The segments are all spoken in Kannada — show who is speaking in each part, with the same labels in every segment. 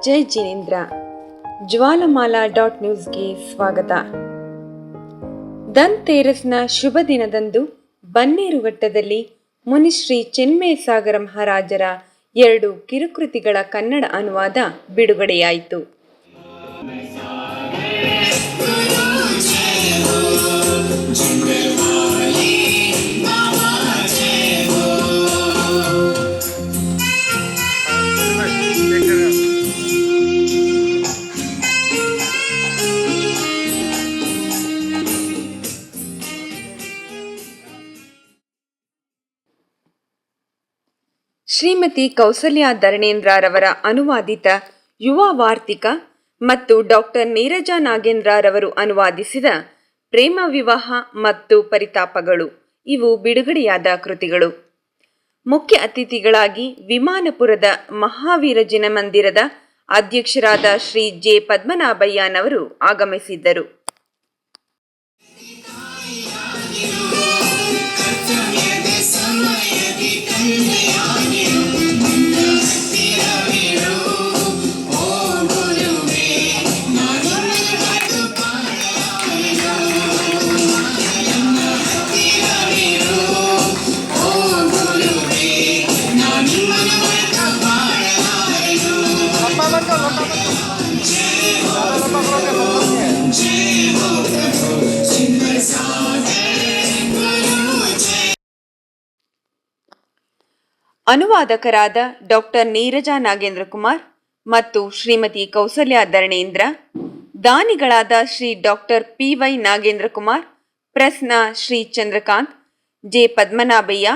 Speaker 1: ಜೈ ಜಿನೇಂದ್ರ. ಜ್ವಾಲಮಾಲಾ.ನ್ಯೂಸ್ಗೆ ಸ್ವಾಗತ. ಧನ್ತೇರಸ್ನ ಶುಭ ದಿನದಂದು ಬನ್ನೇರುಘಟ್ಟದಲ್ಲಿ ಮುನಿಶ್ರೀ ಚಿನ್ಮಯಸಾಗರ ಮಹಾರಾಜರ 2 ಕಿರುಕೃತಿಗಳ ಕನ್ನಡ ಅನುವಾದ ಬಿಡುಗಡೆಯಾಯಿತು. ಶ್ರೀಮತಿ ಕೌಸಲ್ಯಾ ಧರಣೇಂದ್ರರವರ ಅನುವಾದಿತ ಯುವ ವಾರ್ತಿಕ ಮತ್ತು ಡಾಕ್ಟರ್ ನೀರಜಾ ನಾಗೇಂದ್ರರವರು ಅನುವಾದಿಸಿದ ಪ್ರೇಮ ವಿವಾಹ ಮತ್ತು ಪರಿತಾಪಗಳು ಇವು ಬಿಡುಗಡೆಯಾದ ಕೃತಿಗಳು. ಮುಖ್ಯ ಅತಿಥಿಗಳಾಗಿ ವಿಮಾನಪುರದ ಮಹಾವೀರ ಜಿನ ಮಂದಿರದ ಅಧ್ಯಕ್ಷರಾದ ಶ್ರೀ ಜೆ ಪದ್ಮನಾಭಯ್ಯನವರು ಆಗಮಿಸಿದ್ದರು. ಅನುವಾದಕರಾದ ಡಾಕ್ಟರ್ ನೀರಜಾ ನಾಗೇಂದ್ರ ಕುಮಾರ್ ಮತ್ತು ಶ್ರೀಮತಿ ಕೌಸಲ್ಯಾ ಧರಣೇಂದ್ರ, ದಾನಿಗಳಾದ ಶ್ರೀ ಡಾಕ್ಟರ್ ಪಿ.ವೈ. ನಾಗೇಂದ್ರ ಕುಮಾರ್, ಪ್ರೆಸ್ನ ಶ್ರೀ ಚಂದ್ರಕಾಂತ್, ಜೆ ಪದ್ಮನಾಭಯ್ಯ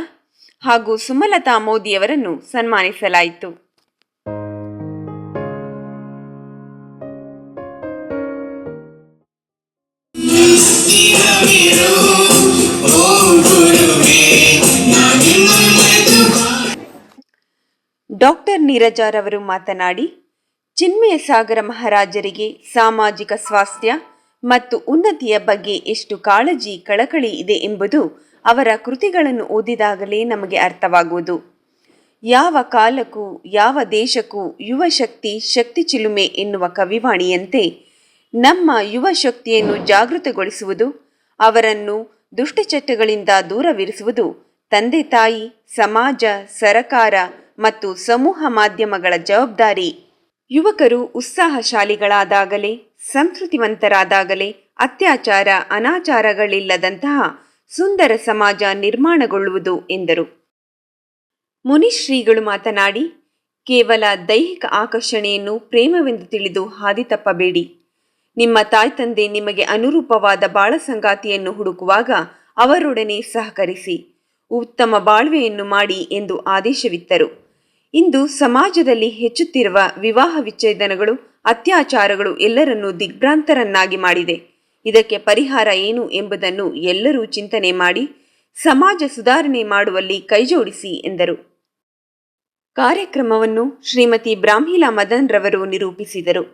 Speaker 1: ಹಾಗೂ ಸುಮಲತಾ ಮೋದಿಯವರನ್ನು ಸನ್ಮಾನಿಸಲಾಯಿತು. ಡಾಕ್ಟರ್ ನೀರಜಾರವರು ಮಾತನಾಡಿ, ಚಿನ್ಮಯಸಾಗರ ಮಹಾರಾಜರಿಗೆ ಸಾಮಾಜಿಕ ಸ್ವಾಸ್ಥ್ಯ ಮತ್ತು ಉನ್ನತಿಯ ಬಗ್ಗೆ ಎಷ್ಟು ಕಾಳಜಿ ಕಳಕಳಿ ಇದೆ ಎಂಬುದು ಅವರ ಕೃತಿಗಳನ್ನು ಓದಿದಾಗಲೇ ನಮಗೆ ಅರ್ಥವಾಗುವುದು. ಯಾವ ಕಾಲಕ್ಕೂ ಯಾವ ದೇಶಕ್ಕೂ ಯುವ ಶಕ್ತಿ ಶಕ್ತಿ ಚಿಲುಮೆ ಎನ್ನುವ ಕವಿವಾಣಿಯಂತೆ ನಮ್ಮ ಯುವ ಶಕ್ತಿಯನ್ನು ಜಾಗೃತಗೊಳಿಸುವುದು, ಅವರನ್ನು ದುಷ್ಟಚಟಗಳಿಂದ ದೂರವಿರಿಸುವುದು ತಂದೆ ತಾಯಿ, ಸಮಾಜ, ಸರಕಾರ ಮತ್ತು ಸಮೂಹ ಮಾಧ್ಯಮಗಳ ಜವಾಬ್ದಾರಿ. ಯುವಕರು ಉತ್ಸಾಹಶಾಲಿಗಳಾದಾಗಲೇ, ಸಂಸ್ಕೃತಿವಂತರಾದಾಗಲೇ ಅತ್ಯಾಚಾರ ಅನಾಚಾರಗಳಿಲ್ಲದಂತಹ ಸುಂದರ ಸಮಾಜ ನಿರ್ಮಾಣಗೊಳ್ಳುವುದು ಎಂದರು. ಮುನಿಶ್ರೀಗಳು ಮಾತನಾಡಿ, ಕೇವಲ ದೈಹಿಕ ಆಕರ್ಷಣೆಯನ್ನು ಪ್ರೇಮವೆಂದು ತಿಳಿದು ಹಾದಿ ತಪ್ಪಬೇಡಿ. ನಿಮ್ಮ ತಾಯ್ತಂದೆ ನಿಮಗೆ ಅನುರೂಪವಾದ ಬಾಳ ಸಂಗಾತಿಯನ್ನು ಹುಡುಕುವಾಗ ಅವರೊಡನೆ ಸಹಕರಿಸಿ ಉತ್ತಮ ಬಾಳ್ವೆಯನ್ನು ಮಾಡಿ ಎಂದು ಆದೇಶವಿತ್ತರು. ಇಂದು ಸಮಾಜದಲ್ಲಿ ಹೆಚ್ಚುತ್ತಿರುವ ವಿವಾಹ ವಿಚ್ಛೇದನಗಳು, ಅತ್ಯಾಚಾರಗಳು ಎಲ್ಲರನ್ನೂ ದಿಗ್ಭ್ರಾಂತರನ್ನಾಗಿ ಮಾಡಿದೆ. ಇದಕ್ಕೆ ಪರಿಹಾರ ಏನು ಎಂಬುದನ್ನು ಎಲ್ಲರೂ ಚಿಂತನೆ ಮಾಡಿ ಸಮಾಜ ಸುಧಾರಣೆ ಮಾಡುವಲ್ಲಿ ಕೈಜೋಡಿಸಿ ಎಂದರು. ಕಾರ್ಯಕ್ರಮವನ್ನು ಶ್ರೀಮತಿ ಬ್ರಾಹ್ಮೀಲಾ ಮದನ್ ರವರು ನಿರೂಪಿಸಿದರು.